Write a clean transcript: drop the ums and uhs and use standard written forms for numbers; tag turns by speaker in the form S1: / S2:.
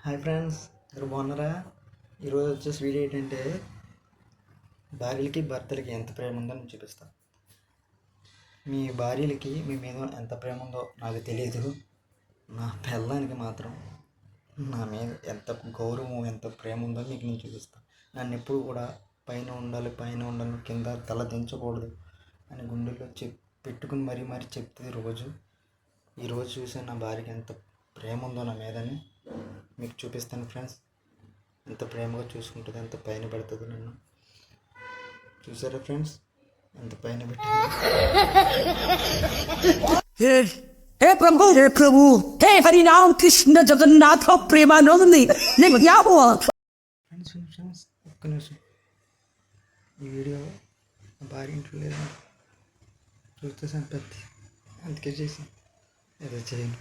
S1: Hi friends, మీరు బాగున్నారా? ఈరోజు వచ్చేసి వీడియో ఏంటంటే భార్యలకి భర్తలకి ఎంత ప్రేమ ఉందో నేను చూపిస్తాను. మీ భార్యలకి మీ మీద ఎంత ప్రేమ ఉందో నాకు తెలియదు. నా పిల్లానికి మాత్రం నా మీద ఎంత గౌరవం, ఎంత ప్రేమ ఉందో మీకు నేను చూపిస్తాను. నన్ను ఎప్పుడు కూడా పైన ఉండాలి, కింద తల దించకూడదు అని గుండెల్లో పెట్టుకుని మరీ చెప్తుంది ఈరోజు చూసే నా భార్యకి ఎంత ప్రేమ ఉందో నా మీదని మీకు చూపిస్తాను ఫ్రెండ్స్. ఎంత ప్రేమగా చూసుకుంటుంది, ఎంత పైన పెడుతుంది నన్ను. చూసారా ఫ్రెండ్స్, ఎంత పైన పెట్టింది.
S2: हे प्रभु हे हरिनाम कृष्ण जगन्नाथ प्रेमानंद क्या हुआ
S1: ఫ్రెండ్స్ ఒక్క నిమిషం. ఈ వీడియో నా భార్య ఇంట్లో లేదు, చూస్తే సంపత్తి, అందుకే చేసి ఏదో చేయను.